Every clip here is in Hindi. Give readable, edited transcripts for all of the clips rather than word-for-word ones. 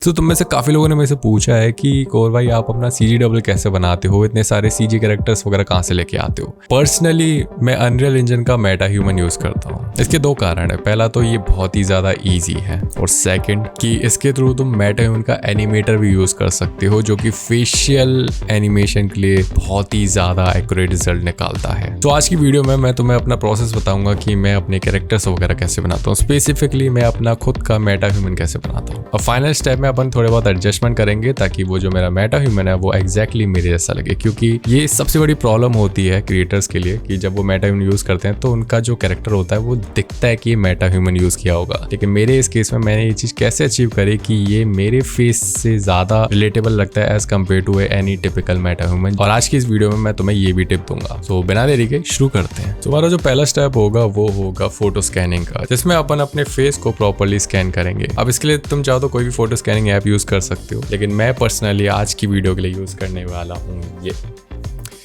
तो तुम में से काफी लोगों ने मेरे से पूछा है कि कोर भाई आप अपना सीजी डबल कैसे बनाते हो, इतने सारे सीजी कैरेक्टर्स वगैरह कहाँ से लेके आते हो। पर्सनली मैं अनरियल इंजन का मेटा ह्यूमन यूज करता हूँ। इसके दो कारण है, पहला तो ये बहुत ही ज्यादा इजी है और सेकंड कि इसके थ्रू तुम मेटा ह्यूमन का एनिमेटर भी यूज कर सकते हो जो कि फेशियल एनिमेशन के लिए बहुत ही ज्यादा एक्यूरेट रिजल्ट निकालता है। तो आज की वीडियो में मैं तुम्हें अपना प्रोसेस बताऊंगा कि मैं अपने कैरेक्टर्स वगैरह कैसे बनाता हूँ, स्पेसिफिकली मैं अपना खुद का मेटा ह्यूमन कैसे बनाता हूँ। और फाइनल स्टेप में अपन थोड़े बहुत एडजस्टमेंट करेंगे ताकि वो जो मेरा मेटा ह्यूमन है वो एग्जैक्टली मेरे जैसा लगे, क्योंकि ये सबसे बड़ी प्रॉब्लम होती है क्रिएटर्स के लिए कि जब वो मेटा ह्यूमन यूज करते हैं तो उनका जो कैरेक्टर होता है वो दिखता है कि ये मेटा ह्यूमन यूज किया होगा। लेकिन मेरे इस केस में मैंने ये चीज कैसे अचीव करी कि ये मेरे फेस से ज्यादा रिलेटेबल लगता है as compare to any typical meta human. और आज की इस वीडियो में मैं तुम्हें ये भी टिप दूंगा। तो बिना देरी के शुरू करते हैं। तो हमारा जो पहला स्टेप होगा वो होगा फोटो स्कैनिंग का, जिसमें अपन अपने फेस को प्रॉपर्ली स्कैन करेंगे। अब इसके लिए तुम चाहो तो कोई भी फोटो स्कैनिंग ऐप यूज कर सकते हो, लेकिन मैं पर्सनली आज की वीडियो के लिए यूज करने वाला हूँ ये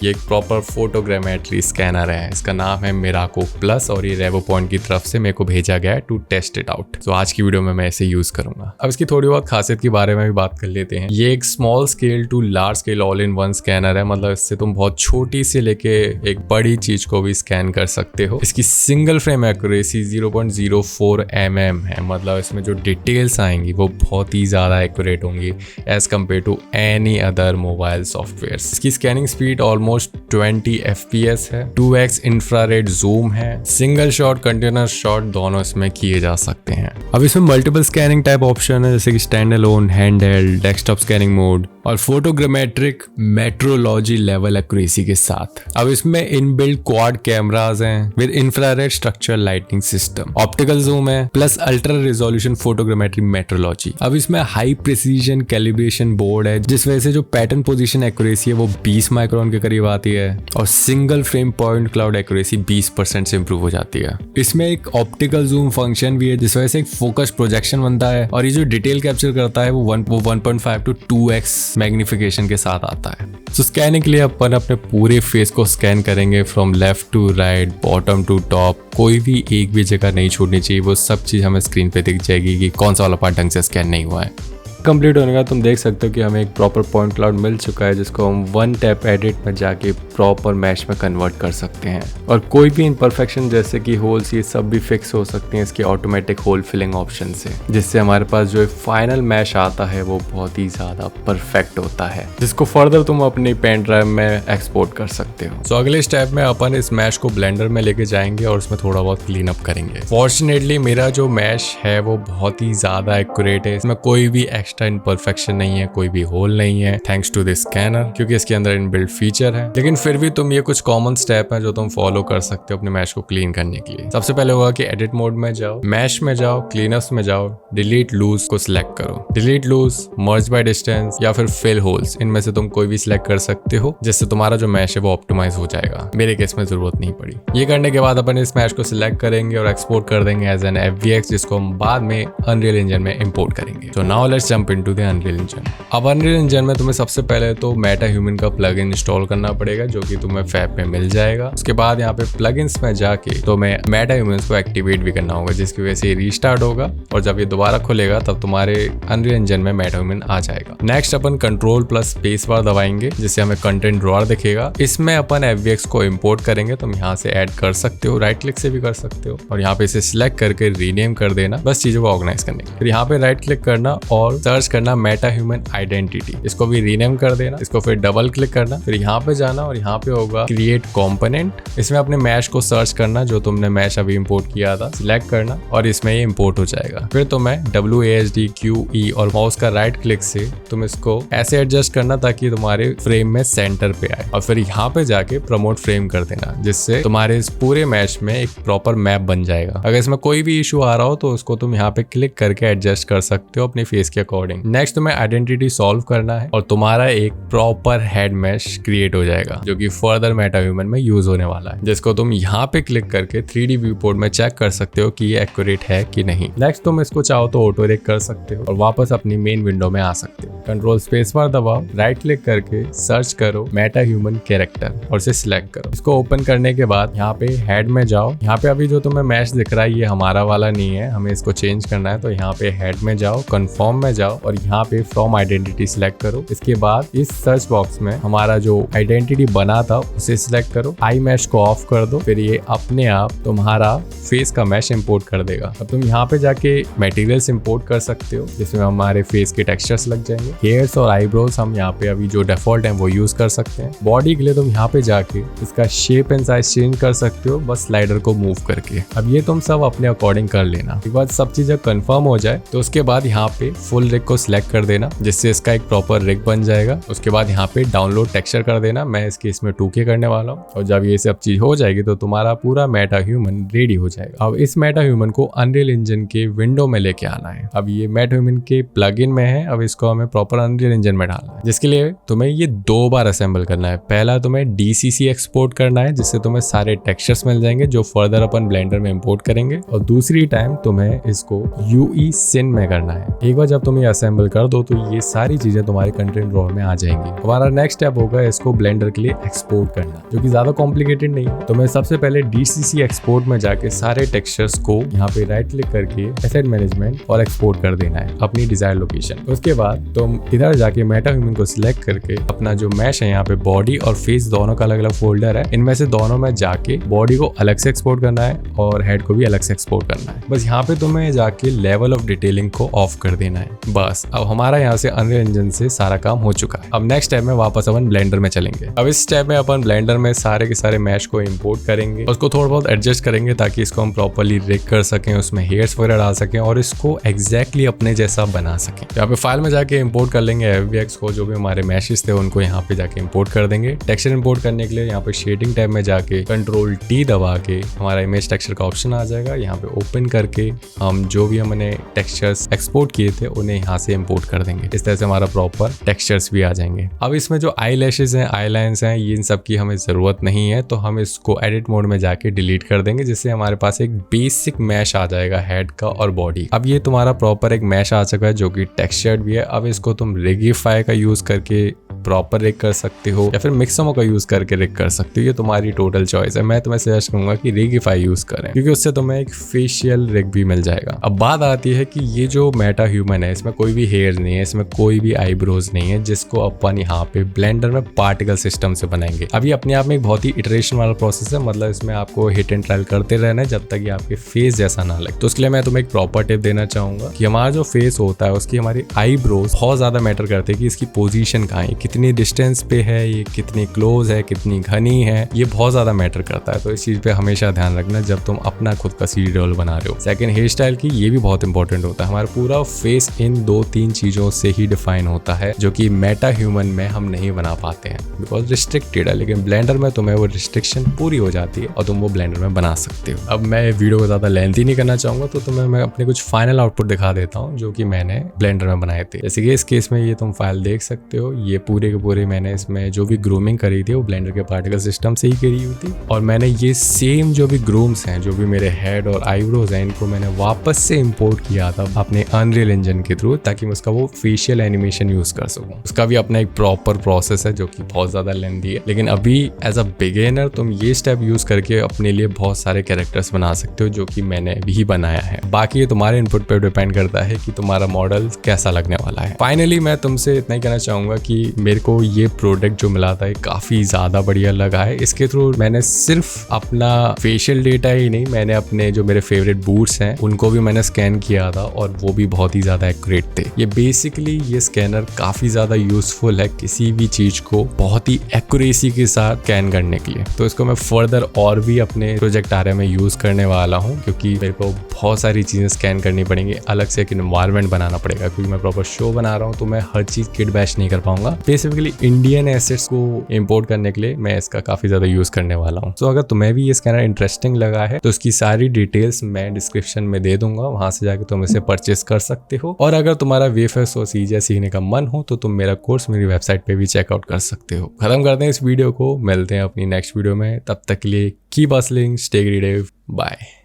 एक प्रॉपर फोटोग्रामेट्री स्कैनर है। इसका नाम है मिराको प्लस और ये रेवो पॉइंट की तरफ से मेरे को भेजा गया है टू टेस्ट इट आउट। तो आज की वीडियो में मैं इसे यूज करूंगा। अब इसकी थोड़ी बहुत खासियत के बारे में भी बात कर लेते हैं। ये एक small scale to large scale all in one scanner है, मतलब इससे तुम बहुत छोटी से लेके एक बड़ी चीज को भी स्कैन कर सकते हो। इसकी सिंगल फ्रेम एक्यूरेसी 0.04 mm है, मतलब इसमें जो डिटेल्स आएंगी वो बहुत ही ज्यादा एक्यूरेट होंगी as compare to any other mobile software. इसकी स्कैनिंग स्पीड ऑलमोस्ट 20 FPS है, 2x इंफ्रारेड जूम है, सिंगल शॉट कंटेनर शॉट दोनों इसमें किए जा सकते हैं। अब इसमें मल्टीपल स्कैनिंग टाइप ऑप्शन है, जैसे कि stand alone, handheld, desktop scanning mode और फोटोग्रामेट्रिक मेट्रोलॉजी लेवल एक्यूरेसी के साथ। अब इसमें इनबिल्ट क्वाड कैमरास हैं with infrared structure lighting system, optical zoom है plus ultra resolution photogrammetry metrology. अब इसमें हाई प्रिसीजन कैलिब्रेशन बोर्ड है, जिस वजह से जो पैटर्न पोजीशन एक्यूरेसी है वो 20 माइक्रोन के करीब आती है और single frame point cloud accuracy 20% से इंप्रूव हो जाती है। इसमें एक ऑप्टिकल जूम फंक्शन भी है, जिस वजह से एक फोकस प्रोजेक्शन बनता है और ये जो डिटेल कैप्चर करता है वो 1.5 to 2x मैग्निफिकेशन के साथ आता है। तो स्कैनिंग के लिए अपन अपने पूरे फेस को स्कैन करेंगे from left to right, bottom to top. कोई भी एक भी जगह नहीं छोड़नी चाहिए, वो सब चीज हमें स्क्रीन पे दिख जाएगी कि कौन सा वाला पार्ट ढंग से स्कैन नहीं हुआ है। कंप्लीट होने का तुम देख सकते हो कि हमें एक प्रॉपर पॉइंट क्लाउड मिल चुका है, जिसको हम वन टैप एडिट में जाके प्रॉपर मैश में कन्वर्ट कर सकते हैं। और कोई भी इम्परफेक्शन जैसे कि होल्स ये सब भी फिक्स हो सकती हैं इसके ऑटोमेटिक होल फिलिंग ऑप्शन से, जिससे हमारे पास जो फाइनल मैश आता है वो बहुत ही ज्यादा परफेक्ट होता है, जिसको फर्दर तुम अपनी पेन ड्राइव में एक्सपोर्ट कर सकते हो। तो अगले स्टेप में अपन इस मैश को ब्लेंडर में लेके जाएंगे और उसमें थोड़ा बहुत क्लीन अप करेंगे। फॉर्चुनेटली मेरा जो मैश है वो बहुत ही ज्यादा एक्यूरेट है, इसमें कोई भी इम्परफेक्शन नहीं है, कोई भी होल नहीं है, थैंक्स टू दिस स्कैनर, क्योंकि इसके अंदर इनबिल्ट फीचर है। लेकिन फिर भी तुम ये कुछ कॉमन स्टेप है जो तुम फॉलो कर सकते हो अपने मैश को क्लीन करने के लिए। सबसे पहले होगा कि एडिट मोड में जाओ, मैश में जाओ, क्लीनअप्स में जाओ, डिलीट लूज को सिलेक्ट करो। Delete loose, merge by distance या फिर फिल होल्स, इनमें से तुम कोई भी सिलेक्ट कर सकते हो, जिससे तुम्हारा जो मैश है वो ऑप्टिमाइज हो जाएगा। मेरे केस में जरूरत नहीं पड़ी। ये करने के बाद अपन इस मैश को सिलेक्ट करेंगे और एक्सपोर्ट कर देंगे एज एन FBX, जिसको हम बाद में अनरियल इंजन में इंपोर्ट करेंगे। तो now let's jump into the unreal engine. अब अनरियल इंजन में तुम्हें सबसे पहले तो मेटा ह्यूमन का प्लगइन इंस्टॉल करना पड़ेगा, जो कि तुम्हें फैब में मिल जाएगा। उसके बाद यहाँ पे प्लगइन्स में जाके तुम्हें मेटा ह्यूमन्स को एक्टिवेट भी करना होगा, जिसकी वजह से रीस्टार्ट होगा और जब ये दोबारा खुलेगा तब तुम्हारे अनरियल इंजन में मेटा ह्यूमन आ जाएगा। नेक्स्ट अपन कंट्रोल प्लस स्पेस बार दबाएंगे, जिससे हमें कंटेंट ड्रॉअर दिखेगा। इसमें अपन FBX को इंपोर्ट करेंगे, तुम यहाँ से ऐड कर सकते हो, राइट क्लिक से भी कर सकते हो और यहाँ पे इसे सिलेक्ट करके रीनेम कर देना, बस चीजों को ऑर्गेनाइज करने के। फिर यहाँ पे राइट क्लिक करना और सर्च करना मेटा ह्यूमन आइडेंटिटी, इसको भी रीनेम कर देना। इसको फिर डबल क्लिक करना, फिर यहाँ पे जाना और यहाँ पे होगा क्रिएट कंपोनेंट। इसमें अपने मैश को सर्च करना जो तुमने मैश अभी इंपोर्ट किया था, सिलेक्ट करना और इसमें ये इंपोर्ट हो जाएगा। फिर तुम्हें WASD QE और माउस का राइट क्लिक से तुम इसको ऐसे एडजस्ट करना ताकि तुम्हारे फ्रेम में सेंटर पे आए और फिर यहाँ पे जाके प्रमोट फ्रेम कर देना, जिससे तुम्हारे इस पूरे मैश में एक प्रॉपर मैप बन जाएगा। अगर इसमें कोई भी इशू आ रहा हो तो उसको तुम यहाँ पे क्लिक करके एडजस्ट कर सकते हो अपने फेस के अकॉर्डिंग। नेक्स्ट तुम्हें आइडेंटिटी सॉल्व करना है और तुम्हारा एक प्रॉपर हेड मैश क्रिएट हो जाएगा, जो कि फर्दर मेटा ह्यूमन में यूज होने वाला है, जिसको तुम यहाँ पे क्लिक करके 3D व्यू पोर्ट में चेक कर सकते हो कि ये एक्यूरेट है कि नहीं। नेक्स्ट तुम इसको चाहो तो ऑटो रेक कर सकते हो और वापस अपनी मेन विंडो में आ सकते हो। कंट्रोल स्पेस बार दबाओ, राइट क्लिक करके सर्च करो मेटा ह्यूमन कैरेक्टर और इसे सिलेक्ट करो। इसको ओपन करने के बाद यहाँ पे हेड में जाओ। यहाँ पे अभी जो तुम्हें मैश दिख रहा है ये हमारा वाला नहीं है, हमें इसको चेंज करना है। तो यहाँ पे हेड में जाओ, कन्फर्म में जाओ जाओ और यहाँ पे फ्रॉम आइडेंटिटी सिलेक्ट करो। इसके बाद इस सर्च बॉक्स में हमारा जो आइडेंटिटी बना था उसे सिलेक्ट करो, आई मैश को ऑफ कर दो, फिर ये अपने आप तुम्हारा फेस का मैश इंपोर्ट कर देगा। अब तुम यहाँ पे जाके मटेरियल्स इंपोर्ट कर सकते हो जिसमें हमारे फेस के टेक्सचर्स लग जाएंगे। हेयर्स और आईब्रोज हम यहाँ पे अभी जो डिफॉल्ट है वो यूज कर सकते हैं। बॉडी के लिए तुम यहाँ पे जाके इसका शेप एंड साइज चेंज कर सकते हो बस स्लाइडर को मूव करके। अब ये तुम सब अपने अकॉर्डिंग कर लेना। एक बार सब चीजें कंफर्म हो जाए तो उसके बाद यहाँ पे फुल रिग को सिलेक्ट कर देना जिससे इसका एक प्रॉपर रिग बन जाएगा। उसके बाद यहाँ पे डाउनलोड टेक्सचर कर देना। मैं इसके इसमें 2K करने वाला हूँ और जब ये सब चीज हो जाएगी तो तुम्हारा पूरा मेटा ह्यूमन रेडी हो जाएगा। अब इस मेटा ह्यूमन को अनरियल इंजन के विंडो में लेके आना है। अब ये मेटा ह्यूमन के प्लगइन में है, अब इसको हमें प्रॉपर अनरियल इंजन में डालना है जिसके लिए तुम्हें ये 2 बार असेंबल करना है। पहला तुम्हें DCC एक्सपोर्ट करना है जिससे तुम्हें सारे टेक्सचर्स मिल जाएंगे जो फर्दर अपन ब्लेंडर में इंपोर्ट करेंगे, और दूसरी टाइम तुम्हें इसको UE Sin में करना है। एक बार जब तुम ये असेंबल कर दो तो ये सारी चीजें तुम्हारे कंटेंट ड्रॉअर में आ जाएंगी। हमारा नेक्स्ट स्टेप होगा इसको ब्लेंडर के लिए एक्सपोर्ट करना, जो कि ज्यादा कॉम्प्लिकेटेड नहीं है। तुम्हें सबसे पहले DCC एक्सपोर्ट में जाके सारे टेक्सचर्स को यहाँ पे राइट क्लिक करके एसेट मैनेजमेंट और एक्सपोर्ट कर देना है अपनी डिजायर लोकेशन। उसके बाद तुम इधर जाके मेटा ह्यूमन को सिलेक्ट करके अपना जो मैश है यहाँ पे बॉडी और फेस दोनों का अलग अलग फोल्डर है, इनमें से दोनों में जाके बॉडी को अलग से एक्सपोर्ट करना है और हेड को भी अलग से एक्सपोर्ट करना है। बस यहाँ पे तुम्हें जाके लेवल ऑफ डिटेलिंग को ऑफ कर देना है। बस अब हमारा यहाँ से अनरियल इंजन से सारा काम हो चुका है। अब नेक्स्ट स्टेप में वापस अपन ब्लेंडर में चलेंगे। अब इस स्टेप में अपन ब्लेंडर में सारे के सारे मैश को इंपोर्ट करेंगे, उसको थोड़ा बहुत एडजस्ट करेंगे ताकि इसको हम प्रॉपर्ली रिग कर सकें, उसमें हेयर्स वगैरह डाल सकें और इसको एग्जैक्टली अपने जैसा बना सकें। यहाँ पे फाइल में जाके इंपोर्ट कर लेंगे FBX को, जो भी हमारे मैशेस थे उनको यहाँ पे जाके इंपोर्ट कर देंगे। टेक्सचर इंपोर्ट करने के लिए यहाँ पे शेडिंग टैब में जाके Ctrl+T दबा के हमारा इमेज टेक्सचर का ऑप्शन आ जाएगा। यहाँ पे ओपन करके हम जो भी हमने टेक्सचर्स एक्सपोर्ट किए थे उन्हें यहाँ से इंपोर्ट कर देंगे। इस तरह से हमारा प्रॉपर टेक्सचर्स भी आ जाएंगे। अब इसमें जो आई लैशेज हैं, आई लाइन्स हैं, ये इन सब की हमें जरूरत नहीं है, तो हम इसको एडिट मोड में जाके डिलीट कर देंगे जिससे हमारे पास एक बेसिक मैश आ जाएगा हेड का और बॉडी। अब ये तुम्हारा प्रॉपर एक मैश आ चुका है जो कि टेक्सचर्ड भी है। अब इसको तुम रिगिफाई का यूज करके प्रॉपर रिग कर सकते हो या फिर मिक्समो का यूज करके रिग कर सकते हो, ये तुम्हारी टोटल चॉइस है। मैं तुम्हें सजेस्ट करूंगा कि रिगिफाई यूज करें क्योंकि उससे तुम्हें एक फेशियल रिग भी मिल जाएगा। अब बात आती है कि ये जो मेटा ह्यूमन है इसमें कोई भी हेयर नहीं है, इसमें कोई भी आईब्रोज नहीं है, जिसको अपन यहाँ पे ब्लेंडर में पार्टिकल सिस्टम से बनाएंगे। अब ये अपने आप में एक बहुत ही इटरेशन वाला प्रोसेस है, मतलब इसमें आपको हिट एंड ट्रायल करते रहना है जब तक ये आपके फेस जैसा ना लगे। तो उसके लिए मैं तुम्हें एक प्रॉपर टिप देना चाहूंगा कि हमारा जो फेस होता है उसकी हमारी आईब्रोज बहुत ज्यादा मैटर करते हैं कि इसकी पोजीशन कहाँ है, कितनी डिस्टेंस पे है, ये कितनी क्लोज है, कितनी घनी है, ये बहुत ज्यादा मैटर करता है। तो इस चीज पे हमेशा ध्यान रखना जब तुम अपना खुद का CD डबल बना रहे हो। सेकंड, हेयर स्टाइल की ये भी बहुत इंपॉर्टेंट होता है। हमारा पूरा फेस इन 2-3 चीजों से ही डिफाइन होता है जो कि मेटा ह्यूमन में हम नहीं बना पाते हैं बिकॉज रिस्ट्रिक्टेड है, लेकिन ब्लेंडर में तुम्हें वो रिस्ट्रिक्शन पूरी हो जाती है और तुम वो ब्लेंडर में बना सकते हो। अब मैं वीडियो को ज्यादा लेंथी नहीं करना चाहूंगा तो तुम्हें मैं अपने कुछ फाइनल आउटपुट दिखा देता हूँ जो कि मैंने ब्लेंडर में बनाए थे। जैसे कि इस केस में ये तुम फाइल देख सकते हो, ये पूरे के पूरे मैंने इसमें जो भी ग्रूमिंग करी थी वो ब्लेंडर के पार्टिकल सिस्टम से ही करी हुई थी, और मैंने ये सेम जो भी ग्रूम्स हैं, जो भी मेरे हेड और आईब्रोज हैं, इनको मैंने वापस से इंपोर्ट किया था अपने अनरियल इंजन के थ्रू ताकि मैं उसका वो फेशियल एनिमेशन यूज कर सकूं। उसका भी अपना एक प्रॉपर प्रोसेस है जो कि बहुत ज्यादा लेंथी है, लेकिन अभी एज अ बिगिनर तुम ये स्टेप यूज करके अपने लिए बहुत सारे कैरेक्टर्स बना सकते हो जो कि मैंने भी बनाया है। बाकी ये तुम्हारे इनपुट पे डिपेंड करता है कि तुम्हारा मॉडल कैसा लगने वाला है। फाइनली मैं तुमसे इतना ही कहना चाहूंगा कि मेरे को ये प्रोडक्ट जो मिला था काफी ज्यादा बढ़िया लगा है। इसके थ्रू मैंने सिर्फ अपना फेशियल डेटा ही नहीं, मैंने अपने जो मेरे फेवरेट बूट्स हैं उनको भी मैंने स्कैन किया था और वो भी बहुत ही ज्यादा एक्यूरेट थे। ये बेसिकली ये स्कैनर काफी ज्यादा यूजफुल है किसी भी चीज को बहुत ही एक्यूरेसी के साथ स्कैन करने के लिए। तो इसको मैं फर्दर और भी अपने प्रोजेक्ट आर्या में यूज करने वाला हूँ क्योंकि मेरे को बहुत सारी चीजें स्कैन करनी पड़ेंगी, अलग से एक एनवायरनमेंट बनाना पड़ेगा क्योंकि मैं प्रॉपर शो बना रहा हूँ तो मैं हर चीज किट बैश नहीं कर पाऊंगा। बेसिकली इंडियन एसेट्स को इंपोर्ट करने के लिए मैं इसका काफी ज्यादा यूज करने वाला हूँ। तो अगर तुम्हें भी ये स्कैनर इंटरेस्टिंग लगा है तो उसकी सारी डिटेल्स मैं डिस्क्रिप्शन में दे दूंगा, वहां से जाकर तुम इसे परचेस कर सकते हो। और अगर तुम्हारा VFX और CGI सीखने का मन हो तो तुम मेरा कोर्स मेरी वेबसाइट पे भी चेकआउट कर सकते हो। खत्म करते हैं इस वीडियो को, मिलते हैं अपनी नेक्स्ट वीडियो में, तब तक के लिए keep hustling, stay creative, bye.